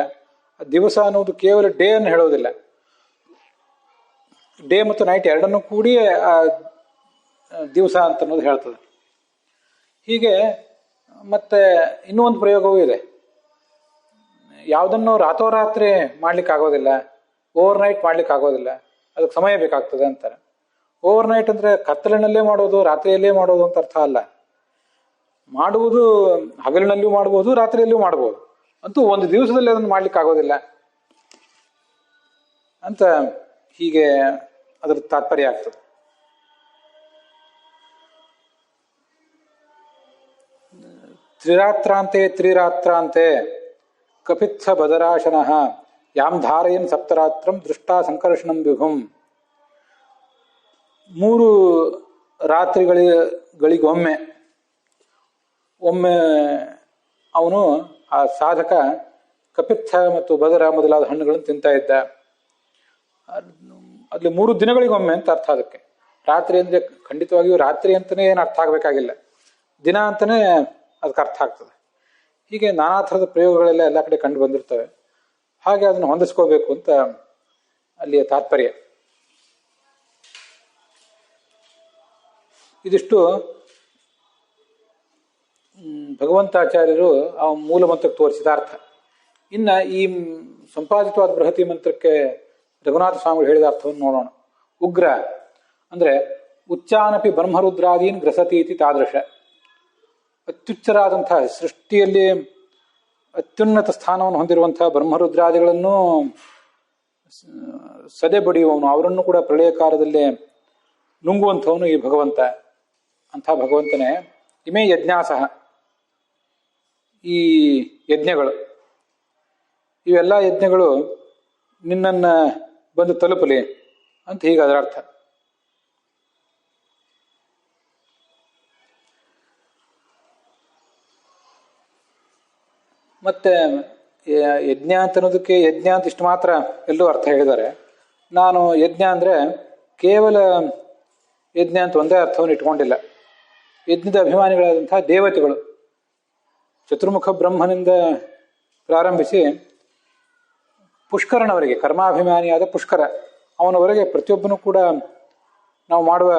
ದಿವಸ ಅನ್ನೋದು ಕೇವಲ ಡೇ ಅನ್ನು ಹೇಳೋದಿಲ್ಲ, ಡೇ ಮತ್ತು ನೈಟ್ ಎರಡನ್ನೂ ಕೂಡಿ ದಿವಸ ಅಂತ ಅನ್ನೋದು ಹೇಳ್ತದೆ. ಹೀಗೆ ಮತ್ತೆ ಇನ್ನೂ ಒಂದು ಪ್ರಯೋಗವೂ ಇದೆ. ಯಾವುದನ್ನು ರಾತ್ರೋರಾತ್ರಿ ಮಾಡ್ಲಿಕ್ಕೆ ಆಗೋದಿಲ್ಲ, ಓವರ್ ನೈಟ್ ಮಾಡ್ಲಿಕ್ಕೆ ಆಗೋದಿಲ್ಲ, ಅದಕ್ಕೆ ಸಮಯ ಬೇಕಾಗ್ತದೆ ಅಂತಾರೆ. ಓವರ್ ನೈಟ್ ಅಂದ್ರೆ ಕತ್ತಲಿನಲ್ಲೇ ಮಾಡೋದು, ರಾತ್ರಿಯಲ್ಲೇ ಮಾಡೋದು ಅಂತ ಅರ್ಥ ಅಲ್ಲ. ಮಾಡುವುದು ಹಗಲಿನಲ್ಲೂ ಮಾಡ್ಬೋದು, ರಾತ್ರಿಯಲ್ಲೂ ಮಾಡ್ಬೋದು, ಅಂತೂ ಒಂದು ದಿವಸದಲ್ಲಿ ಅದನ್ನು ಮಾಡ್ಲಿಕ್ಕೆ ಆಗೋದಿಲ್ಲ ಅಂತ ಹೀಗೆ ಅದರ ತಾತ್ಪರ್ಯ ಆಗ್ತದೆ. ತ್ರಿರಾತ್ರಾಂತೆ ಕಪಿತ್ಸ ಬದರಾಶನಃ ಯಾಂ ಧಾರಯನ್ ಸಪ್ತರಾತ್ರಂ ದೃಷ್ಟಾ ಸಂಕರ್ಷಣಂ ವಿಭುಂ. 3 ರಾತ್ರಿಗಳಿಗೊಮ್ಮೆ ಅವನು ಆ ಸಾಧಕ ಕಪಿತ್ಥ ಮತ್ತು ಬದರ ಮೊದಲಾದ ಹಣ್ಣುಗಳನ್ನು ತಿಂತಾ ಇದ್ದ. ಅಲ್ಲಿ 3 ದಿನಗಳಿಗೊಮ್ಮೆ ಅಂತ ಅರ್ಥ. ಅದಕ್ಕೆ ರಾತ್ರಿ ಅಂದ್ರೆ ಖಂಡಿತವಾಗಿಯೂ ರಾತ್ರಿ ಅಂತಾನೆ ಏನು ಅರ್ಥ ಆಗ್ಬೇಕಾಗಿಲ್ಲ, ದಿನ ಅಂತಾನೆ ಅದಕ್ಕೆ ಅರ್ಥ ಆಗ್ತದೆ. ಹೀಗೆ ನಾನಾ ಥರದ ಪ್ರಯೋಗಗಳೆಲ್ಲ ಎಲ್ಲ ಕಡೆ ಕಂಡು ಬಂದಿರ್ತವೆ. ಹಾಗೆ ಅದನ್ನು ಹೊಂದಿಸ್ಕೋಬೇಕು ಅಂತ ಅಲ್ಲಿಯ ತಾತ್ಪರ್ಯ. ಇದಿಷ್ಟು ಭಗವಂತಾಚಾರ್ಯರು ಆ ಮೂಲ ಮಂತ್ರಕ್ಕೆ ತೋರಿಸಿದ ಅರ್ಥ. ಇನ್ನ ಈ ಸಂಪಾದಿತವಾದ ಬೃಹತಿ ಮಂತ್ರಕ್ಕೆ ರಘುನಾಥ ಸ್ವಾಮಿಗಳು ಹೇಳಿದ ಅರ್ಥವನ್ನು ನೋಡೋಣ. ಉಗ್ರ ಅಂದ್ರೆ ಉಚ್ಚಾನಪಿ ಬ್ರಹ್ಮರುದ್ರಾದೀನ್ ಗ್ರಸತೀತಿ ತಾದೃಶ. ಅತ್ಯುಚ್ಚರಾದಂತಹ ಸೃಷ್ಟಿಯಲ್ಲಿ ಅತ್ಯುನ್ನತ ಸ್ಥಾನವನ್ನು ಹೊಂದಿರುವಂತಹ ಬ್ರಹ್ಮರುದ್ರಾದಿಗಳನ್ನು ಸದೆ ಬಡಿಯುವವನು, ಅವರನ್ನು ಕೂಡ ಪ್ರಳಯ ಕಾಲದಲ್ಲೇ ನುಂಗುವಂಥವನು ಈ ಭಗವಂತ. ಅಂಥ ಭಗವಂತನೇ ಇಮೇ ಯಜ್ಞಾಸಹ, ಈ ಯಜ್ಞಗಳು, ಇವೆಲ್ಲ ಯಜ್ಞಗಳು ನಿನ್ನನ್ನ ಬಂದು ತಲುಪಲಿ ಅಂತ ಹೀಗೆ ಅದರ ಅರ್ಥ. ಮತ್ತೆ ಯಜ್ಞ ಅಂತ ಅನ್ನೋದಕ್ಕೆ ಯಜ್ಞ ಅಂತ ಇಷ್ಟು ಮಾತ್ರ ಎಲ್ಲರೂ ಅರ್ಥ ಹೇಳಿದ್ದಾರೆ. ನಾನು ಯಜ್ಞ ಅಂದ್ರೆ ಕೇವಲ ಯಜ್ಞ ಅಂತ ಒಂದೇ ಅರ್ಥವನ್ನು ಇಟ್ಕೊಂಡಿಲ್ಲ. ಯಜ್ಞದ ಅಭಿಮಾನಿಗಳಾದಂತಹ ದೇವತೆಗಳು, ಚತುರ್ಮುಖ ಬ್ರಹ್ಮನಿಂದ ಪ್ರಾರಂಭಿಸಿ ಪುಷ್ಕರನವರೆಗೆ, ಕರ್ಮಾಭಿಮಾನಿಯಾದ ಪುಷ್ಕರ ಅವನವರೆಗೆ ಪ್ರತಿಯೊಬ್ಬನೂ ಕೂಡ ನಾವು ಮಾಡುವ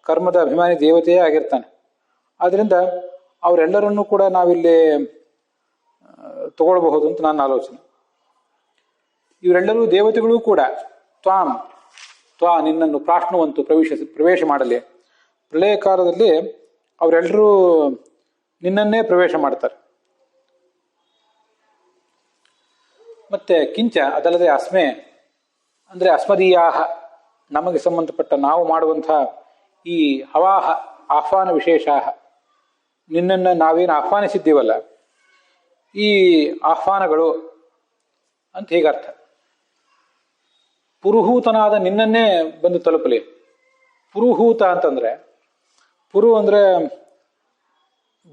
ಕರ್ಮದ ಅಭಿಮಾನಿ ದೇವತೆಯೇ ಆಗಿರ್ತಾನೆ. ಆದ್ದರಿಂದ ಅವರೆಲ್ಲರನ್ನೂ ಕೂಡ ನಾವಿಲ್ಲಿ ತಗೊಳ್ಬಹುದು ಅಂತ ನನ್ನ ಆಲೋಚನೆ. ಇವರೆಲ್ಲರೂ ದೇವತೆಗಳು ಕೂಡ ತ್ವಾ ನಿನ್ನನ್ನು ಪ್ರಾಶ್ನುವಂತು ಪ್ರವೇಶ ಮಾಡಲಿ. ಪ್ರಳಯ ಕಾಲದಲ್ಲಿ ಅವರೆಲ್ಲರೂ ನಿನ್ನನ್ನೇ ಪ್ರವೇಶ ಮಾಡ್ತಾರೆ. ಮತ್ತೆ ಕಿಂಚ ಅದಲ್ಲದೆ ಅಸ್ಮೆ ಅಂದರೆ ಅಸ್ಮದೀಯಾಹ ನಮಗೆ ಸಂಬಂಧಪಟ್ಟ ನಾವು ಮಾಡುವಂತಹ ಈ ಹವಾಹ ಆಹ್ವಾನ ವಿಶೇಷ ನಿನ್ನನ್ನು ನಾವೇನು ಆಹ್ವಾನಿಸಿದ್ದೀವಲ್ಲ ಈ ಆಹ್ವಾನಗಳು ಅಂತ ಹೀಗರ್ಥ. ಪುರುಹೂತನಾದ ನಿನ್ನನ್ನೇ ಬಂದು ತಲುಪಲಿ. ಪುರುಹೂತ ಅಂತಂದ್ರೆ ಪುರು ಅಂದ್ರೆ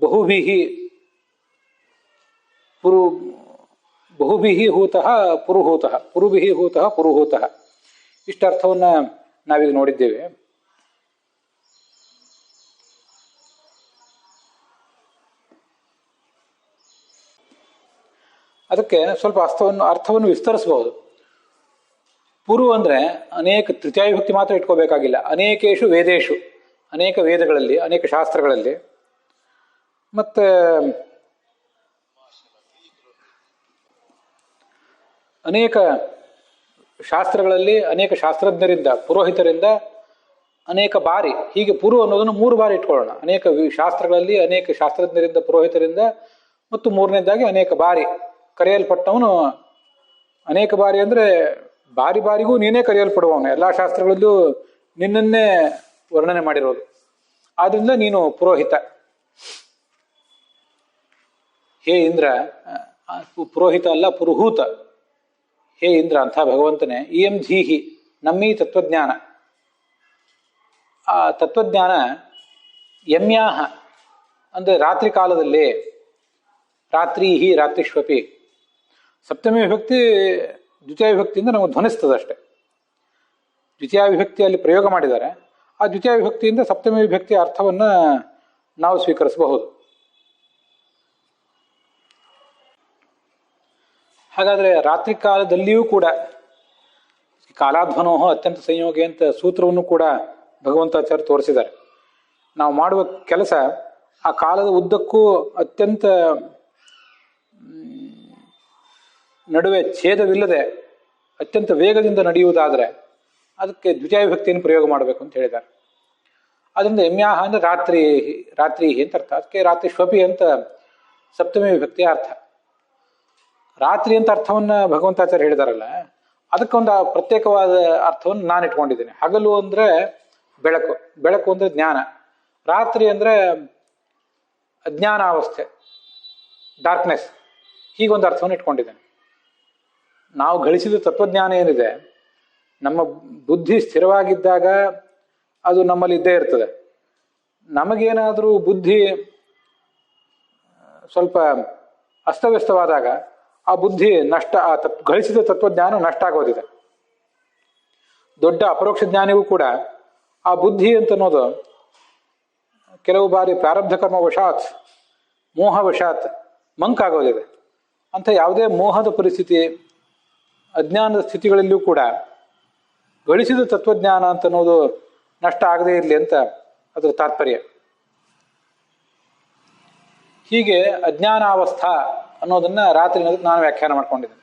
ಬಹುಭಿಹಿ ಬಹುಭಿಹಿ ಹೂತಃ ಪುರುಹೂತಃ ಪುರುಭಿಹಿ ಹೂತಃ ಪುರುಹೂತಃ ಇಷ್ಟರ್ಥವನ್ನ ನಾವೀಗ ನೋಡಿದ್ದೇವೆ. ಅದಕ್ಕೆ ಸ್ವಲ್ಪ ಅರ್ಥವನ್ನು ವಿಸ್ತರಿಸಬಹುದು. ಪುರು ಅಂದ್ರೆ ಅನೇಕ ತೃತೀಯ ವಿಭಕ್ತಿ ಮಾತ್ರ ಇಟ್ಕೋಬೇಕಾಗಿಲ್ಲ. ಅನೇಕೇಶು ವೇದೇಶು, ಅನೇಕ ವೇದಗಳಲ್ಲಿ, ಅನೇಕ ಶಾಸ್ತ್ರಗಳಲ್ಲಿ, ಮತ್ತೆ ಅನೇಕ ಶಾಸ್ತ್ರಗಳಲ್ಲಿ ಅನೇಕ ಶಾಸ್ತ್ರಜ್ಞರಿಂದ ಪುರೋಹಿತರಿಂದ ಅನೇಕ ಬಾರಿ, ಹೀಗೆ ಪುರು ಅನ್ನೋದನ್ನು 3 ಬಾರಿ ಇಟ್ಕೊಳ್ಳೋಣ. ಅನೇಕ ಶಾಸ್ತ್ರಗಳಲ್ಲಿ ಅನೇಕ ಶಾಸ್ತ್ರಜ್ಞರಿಂದ ಪುರೋಹಿತರಿಂದ ಮತ್ತು ಮೂರನೇದಾಗಿ ಅನೇಕ ಬಾರಿ ಕರೆಯಲ್ಪಟ್ಟವನು. ಅನೇಕ ಬಾರಿ ಅಂದ್ರೆ ಬಾರಿ ಬಾರಿಗೂ ನೀನೇ ಕರೆಯಲ್ಪಡುವವನು. ಎಲ್ಲ ಶಾಸ್ತ್ರಗಳಲ್ಲೂ ನಿನ್ನನ್ನೇ ವರ್ಣನೆ ಮಾಡಿರೋದು. ಆದ್ರಿಂದ ನೀನು ಪುರೋಹಿತ. ಹೇ ಇಂದ್ರ, ಪುರೋಹಿತ ಅಲ್ಲ ಪುರುಹೂತ. ಹೇ ಇಂದ್ರ ಅಂಥ ಭಗವಂತನೇ, ಇಯಂ ಧೀಹಿ ನಮ್ಮೀ ತತ್ವಜ್ಞಾನ. ಆ ತತ್ವಜ್ಞಾನ ಯಮ್ಯಾಹ ಅಂದ್ರೆ ರಾತ್ರಿ ಕಾಲದಲ್ಲಿ, ರಾತ್ರೀಹಿ ರಾತ್ರಿಷ್ವಪಿ. ಸಪ್ತಮಿ ವಿಭಕ್ತಿ ದ್ವಿತೀಯ ವಿಭಕ್ತಿಯಿಂದ ನಮಗೆ ಧ್ವನಿಸ್ತದಷ್ಟೆ. ದ್ವಿತೀಯ ವಿಭಕ್ತಿಯಲ್ಲಿ ಪ್ರಯೋಗ ಮಾಡಿದ್ದಾರೆ. ಆ ದ್ವಿತೀಯ ವಿಭಕ್ತಿಯಿಂದ ಸಪ್ತಮಿ ವಿಭಕ್ತಿಯ ಅರ್ಥವನ್ನ ನಾವು ಸ್ವೀಕರಿಸಬಹುದು. ಹಾಗಾದ್ರೆ ರಾತ್ರಿ ಕಾಲದಲ್ಲಿಯೂ ಕೂಡ ಕಾಲಾಧ್ವನೋಹ ಅತ್ಯಂತ ಸಂಯೋಗಿ ಅಂತ ಸೂತ್ರವನ್ನು ಕೂಡ ಭಗವಂತಾಚಾರ್ಯ ತೋರಿಸಿದ್ದಾರೆ. ನಾವು ಮಾಡುವ ಕೆಲಸ ಆ ಕಾಲದ ಉದ್ದಕ್ಕೂ ಅತ್ಯಂತ ನಡುವೆ ಛೇದವಿಲ್ಲದೆ ಅತ್ಯಂತ ವೇಗದಿಂದ ನಡೆಯುವುದಾದರೆ ಅದಕ್ಕೆ ದ್ವಿತೀಯ ವಿಭಕ್ತಿಯನ್ನು ಪ್ರಯೋಗ ಮಾಡಬೇಕು ಅಂತ ಹೇಳಿದ್ದಾರೆ. ಅದರಿಂದ ಯಮ್ಯಾಹ ಅಂದ್ರೆ ರಾತ್ರಿ ಅಂತ ಅರ್ಥ. ಅದಕ್ಕೆ ರಾತ್ರಿ ಶ್ವಪಿ ಅಂತ ಸಪ್ತಮಿ ವಿಭಕ್ತಿಯ ಅರ್ಥ. ರಾತ್ರಿ ಅಂತ ಅರ್ಥವನ್ನ ಭಗವಂತಾಚಾರ್ಯ ಹೇಳಿದಾರಲ್ಲ, ಅದಕ್ಕೊಂದು ಪ್ರತ್ಯೇಕವಾದ ಅರ್ಥವನ್ನು ನಾನು ಇಟ್ಕೊಂಡಿದ್ದೇನೆ. ಹಗಲು ಅಂದ್ರೆ ಬೆಳಕು, ಬೆಳಕು ಅಂದ್ರೆ ಜ್ಞಾನ. ರಾತ್ರಿ ಅಂದ್ರೆ ಅಜ್ಞಾನಾವಸ್ಥೆ, ಡಾರ್ಕ್ನೆಸ್. ಹೀಗೊಂದು ಅರ್ಥವನ್ನು ಇಟ್ಕೊಂಡಿದ್ದೇನೆ. ನಾವು ಗಳಿಸಿದ ತತ್ವಜ್ಞಾನ ಏನಿದೆ, ನಮ್ಮ ಬುದ್ಧಿ ಸ್ಥಿರವಾಗಿದ್ದಾಗ ಅದು ನಮ್ಮಲ್ಲಿ ಇದ್ದೇ ಇರ್ತದೆ. ನಮಗೇನಾದರೂ ಬುದ್ಧಿ ಸ್ವಲ್ಪ ಅಸ್ತವ್ಯಸ್ತವಾದಾಗ ಆ ಬುದ್ಧಿ ನಷ್ಟ, ಗಳಿಸಿದ ತತ್ವಜ್ಞಾನ ನಷ್ಟ ಆಗೋದಿದೆ. ದೊಡ್ಡ ಅಪರೋಕ್ಷ ಜ್ಞಾನಿಗೂ ಕೂಡ ಆ ಬುದ್ಧಿ ಅಂತ ಅನ್ನೋದು ಕೆಲವು ಬಾರಿ ಪ್ರಾರಬ್ಧ ಕರ್ಮ ವಶಾತ್, ಮೋಹವಶಾತ್ ಮಂಕಾಗೋದಿದೆ. ಅಂತ ಯಾವುದೇ ಮೋಹದ ಪರಿಸ್ಥಿತಿ, ಅಜ್ಞಾನದ ಸ್ಥಿತಿಗಳಲ್ಲಿಯೂ ಕೂಡ ಗಳಿಸಿದ ತತ್ವಜ್ಞಾನ ಅಂತ ಅನ್ನೋದು ನಷ್ಟ ಆಗದೇ ಇರಲಿ ಅಂತ ಅದರ ತಾತ್ಪರ್ಯ. ಹೀಗೆ ಅಜ್ಞಾನಾವಸ್ಥಾ ಅನ್ನೋದನ್ನ ರಾತ್ರಿ ನಾನು ವ್ಯಾಖ್ಯಾನ ಮಾಡ್ಕೊಂಡಿದ್ದೇನೆ.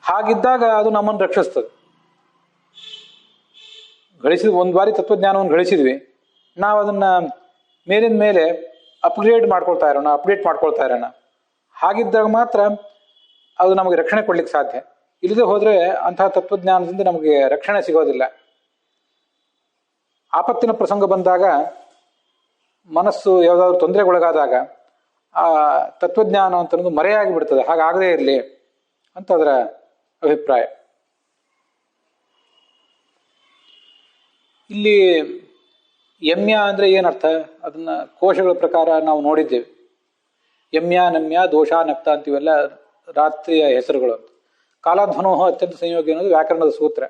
ಹಾಗಿದ್ದಾಗ ಅದು ನಮ್ಮನ್ನು ರಕ್ಷಿಸ್ತದೆ. ಒಂದು ಬಾರಿ ತತ್ವಜ್ಞಾನವನ್ನು ಗಳಿಸಿದ್ವಿ, ನಾವು ಅದನ್ನ ಮೇಲಿನ ಮೇಲೆ ಅಪ್ಡೇಟ್ ಮಾಡ್ಕೊಳ್ತಾ ಇರೋಣ. ಹಾಗಿದ್ದಾಗ ಮಾತ್ರ ಅದು ನಮಗೆ ರಕ್ಷಣೆ ಕೊಡ್ಲಿಕ್ಕೆ ಸಾಧ್ಯ. ಇಲ್ಲದೆ ಹೋದ್ರೆ ಅಂತಹ ತತ್ವಜ್ಞಾನದಿಂದ ನಮಗೆ ರಕ್ಷಣೆ ಸಿಗೋದಿಲ್ಲ. ಆಪತ್ತಿನ ಪ್ರಸಂಗ ಬಂದಾಗ, ಮನಸ್ಸು ಯಾವುದಾದ್ರೂ ತೊಂದರೆಗೊಳಗಾದಾಗ ಆ ತತ್ವಜ್ಞಾನ ಅಂತ ಅನ್ನೋದು ಮರೆಯಾಗಿ ಬಿಡ್ತದೆ. ಹಾಗಾಗದೇ ಇರಲಿ ಅಂತ ಅದರ ಅಭಿಪ್ರಾಯ. ಇಲ್ಲಿ ಯಮ್ಯ ಅಂದ್ರೆ ಏನರ್ಥ, ಅದನ್ನ ಕೋಶಗಳ ಪ್ರಕಾರ ನಾವು ನೋಡಿದ್ದೇವೆ. ಯಮ್ಯ, ನಮ್ಯ, ದೋಷ, ನಕ್ತ ಅಂತಿವೆಲ್ಲ ರಾತ್ರಿಯ ಹೆಸರುಗಳು ಅಂತ. ಕಾಲಾಧ್ವನೋಹ ಅತ್ಯಂತ ಸಂಯೋಗಿ ಅನ್ನೋದು ವ್ಯಾಕರಣದ ಸೂತ್ರ.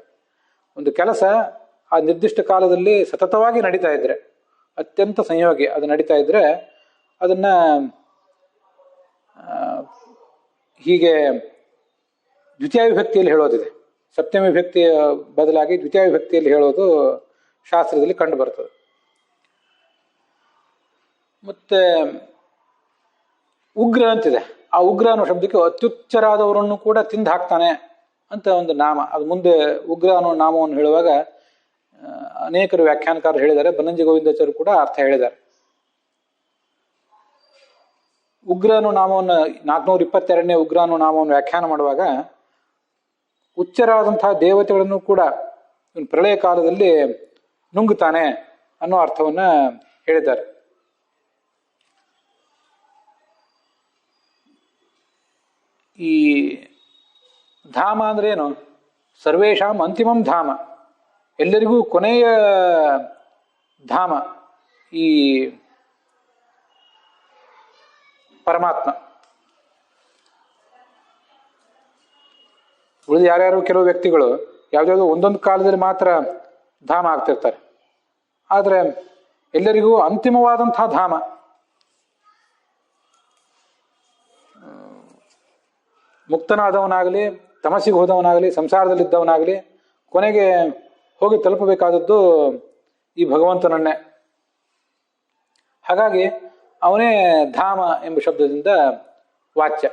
ಒಂದು ಕೆಲಸ ಆ ನಿರ್ದಿಷ್ಟ ಕಾಲದಲ್ಲಿ ಸತತವಾಗಿ ನಡೀತಾ ಇದ್ರೆ, ಅತ್ಯಂತ ಸಂಯೋಗಿ ಅದು ನಡೀತಾ ಇದ್ರೆ, ಅದನ್ನ ಹೀಗೆ ದ್ವಿತೀಯ ವಿಭಕ್ತಿಯಲ್ಲಿ ಹೇಳೋದಿದೆ. ಸಪ್ತಮಿ ವಿಭಕ್ತಿಯ ಬದಲಾಗಿ ದ್ವಿತೀಯ ವಿಭಕ್ತಿಯಲ್ಲಿ ಹೇಳೋದು ಶಾಸ್ತ್ರದಲ್ಲಿ ಕಂಡು ಬರ್ತದೆ. ಮತ್ತೆ ಉಗ್ರ ಅಂತಿದೆ. ಆ ಉಗ್ರ ಅನ್ನೋ ಶಬ್ದಕ್ಕೆ ಅತ್ಯುಚ್ಚರಾದವರನ್ನು ಕೂಡ ತಿಂದು ಹಾಕ್ತಾನೆ ಅಂತ ಒಂದು ನಾಮ. ಅದು ಮುಂದೆ ಉಗ್ರ ಅನ್ನೋ ನಾಮವನ್ನು ಹೇಳುವಾಗ ಅನೇಕರು ವ್ಯಾಖ್ಯಾನಕಾರರು ಹೇಳಿದ್ದಾರೆ. ಬನ್ನಂಜಿ ಗೋವಿಂದಾಚಾರ್ಯರು ಕೂಡ ಅರ್ಥ ಹೇಳಿದ್ದಾರೆ. ಉಗ್ರ ಅನ್ನೋ ನಾಮವನ್ನು 422ನೇ ಉಗ್ರ ಅನ್ನೋ ನಾಮವನ್ನು ವ್ಯಾಖ್ಯಾನ ಮಾಡುವಾಗ ಉಚ್ಚರಾದಂತಹ ದೇವತೆಗಳನ್ನು ಕೂಡ ಇವನು ಪ್ರಳಯ ಕಾಲದಲ್ಲಿ ನುಂಗುತ್ತಾನೆ ಅನ್ನೋ ಅರ್ಥವನ್ನ ಹೇಳಿದ್ದಾರೆ. ಈ ಧಾಮ ಅಂದ್ರೆ ಏನು? ಸರ್ವೇಷಾಂ ಅಂತಿಮಂ ಧಾಮ, ಎಲ್ಲರಿಗೂ ಕೊನೆಯ ಧಾಮ ಈ ಪರಮಾತ್ಮ. ಉಳಿದ ಯಾರ್ಯಾರು ಕೆಲವು ವ್ಯಕ್ತಿಗಳು ಯಾವ್ದಾದ್ರು ಒಂದೊಂದು ಕಾಲದಲ್ಲಿ ಮಾತ್ರ ಧಾಮ ಆಗ್ತಿರ್ತಾರೆ. ಆದರೆ ಎಲ್ಲರಿಗೂ ಅಂತಿಮವಾದಂತಹ ಧಾಮ, ಮುಕ್ತನಾದವನಾಗಲಿ, ತಮಸ್ಸಿಗೆ ಹೋದವನಾಗಲಿ, ಸಂಸಾರದಲ್ಲಿದ್ದವನಾಗಲಿ ಕೊನೆಗೆ ಹೋಗಿ ತಲುಪಬೇಕಾದದ್ದು ಈ ಭಗವಂತನನ್ನೇ. ಹಾಗಾಗಿ ಅವನೇ ಧಾಮ ಎಂಬ ಶಬ್ದದಿಂದ ವಾಚ್ಯ.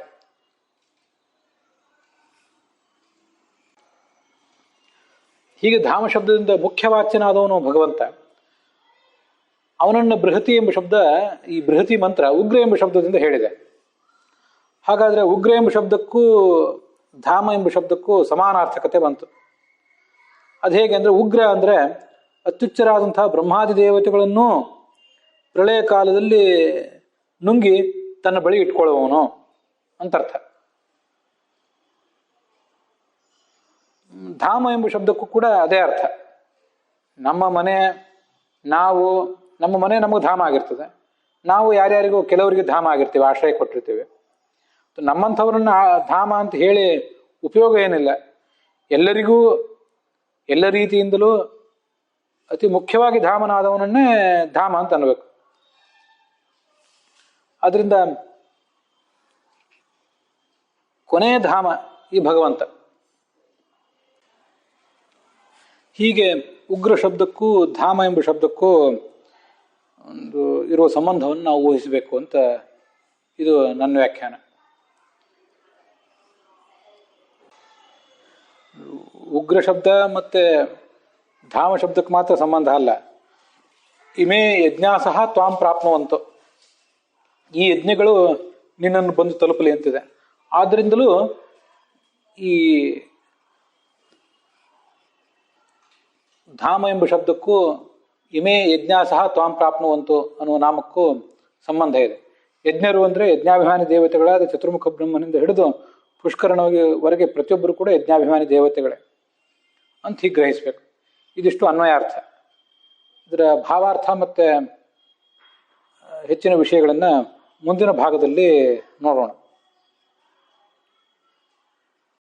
ಹೀಗೆ ಧಾಮ ಶಬ್ದದಿಂದ ಮುಖ್ಯ ವಾಚ್ಯನಾದವನು ಭಗವಂತ. ಅವನನ್ನು ಬೃಹತಿ ಎಂಬ ಶಬ್ದ, ಈ ಬೃಹತಿ ಮಂತ್ರ ಉಗ್ರ ಎಂಬ ಶಬ್ದದಿಂದ ಹೇಳಿದೆ. ಹಾಗಾದ್ರೆ ಉಗ್ರ ಎಂಬ ಶಬ್ದಕ್ಕೂ ಧಾಮ ಎಂಬ ಶಬ್ದಕ್ಕೂ ಸಮಾನಾರ್ಥಕತೆ ಬಂತು. ಅದು ಹೇಗೆ ಅಂದ್ರೆ, ಉಗ್ರ ಅಂದ್ರೆ ಅತ್ಯುಚ್ಚರಾದಂತಹ ಬ್ರಹ್ಮಾದಿ ದೇವತೆಗಳನ್ನು ಪ್ರಳಯ ಕಾಲದಲ್ಲಿ ನುಂಗಿ ತನ್ನ ಬಳಿ ಇಟ್ಕೊಳ್ಳುವವನು ಅಂತರ್ಥ. ಧಾಮ ಎಂಬ ಶಬ್ದಕ್ಕೂ ಕೂಡ ಅದೇ ಅರ್ಥ. ನಮ್ಮ ಮನೆ ನಮಗೆ ಧಾಮ ಆಗಿರ್ತದೆ. ನಾವು ಯಾರ್ಯಾರಿಗೂ ಕೆಲವರಿಗೆ ಧಾಮ ಆಗಿರ್ತೀವಿ, ಆಶ್ರಯ ಕೊಟ್ಟಿರ್ತೀವಿ. ನಮ್ಮಂಥವ್ರನ್ನ ಧಾಮ ಅಂತ ಹೇಳಿ ಉಪಯೋಗ ಏನಿಲ್ಲ. ಎಲ್ಲರಿಗೂ ಎಲ್ಲ ರೀತಿಯಿಂದಲೂ ಅತಿ ಮುಖ್ಯವಾಗಿ ಧಾಮನಾದವನನ್ನೇ ಧಾಮ ಅಂತ ಅನ್ಬೇಕು. ಆದ್ರಿಂದ ಕೊನೆಯ ಧಾಮ ಈ ಭಗವಂತ. ಹೀಗೆ ಉಗ್ರ ಶಬ್ದಕ್ಕೂ ಧಾಮ ಎಂಬ ಶಬ್ದಕ್ಕೂ ಒಂದು ಇರುವ ಸಂಬಂಧವನ್ನು ನಾವು ಊಹಿಸಬೇಕು ಅಂತ ಇದು ನನ್ನ ವ್ಯಾಖ್ಯಾನ. ಉಗ್ರ ಶಬ್ದ ಮತ್ತೆ ಧಾಮ ಶಬ್ದಕ್ಕೆ ಮಾತ್ರ ಸಂಬಂಧ ಅಲ್ಲ. ಇಮೇ ಯಜ್ಞಾಸಹ ತ್ವಾಂ ಪ್ರಾಪ್ನುವಂತು, ಈ ಯಜ್ಞಗಳು ನಿನ್ನನ್ನು ಬಂದು ತಲುಪಲಿ ಅಂತಿದೆ. ಆದ್ರಿಂದಲೂ ಈ ಧಾಮ ಎಂಬ ಶಬ್ದಕ್ಕೂ ಇಮೇ ಯಜ್ಞಾಸಹ ತ್ವಾಂ ಪ್ರಾಪ್ನುವಂತು ಅನ್ನುವ ನಾಮಕ್ಕೂ ಸಂಬಂಧ ಇದೆ. ಯಜ್ಞರು ಅಂದ್ರೆ ಯಜ್ಞಾಭಿಮಾನಿ ದೇವತೆಗಳಾದ ಚತುರ್ಮುಖ ಬ್ರಹ್ಮನಿಂದ ಹಿಡಿದು ಪುಷ್ಕರಣಿವರೆಗೆ ಪ್ರತಿಯೊಬ್ಬರು ಕೂಡ ಯಜ್ಞಾಭಿಮಾನಿ ದೇವತೆಗಳೇ ಅಂತ ಹೀಗೆ ಗ್ರಹಿಸ್ಬೇಕು. ಇದಿಷ್ಟು ಅನ್ವಯಾರ್ಥ. ಇದರ ಭಾವಾರ್ಥ ಮತ್ತೆ ಹೆಚ್ಚಿನ ವಿಷಯಗಳನ್ನ ಮುಂದಿನ ಭಾಗದಲ್ಲಿ ನೋಡೋಣ.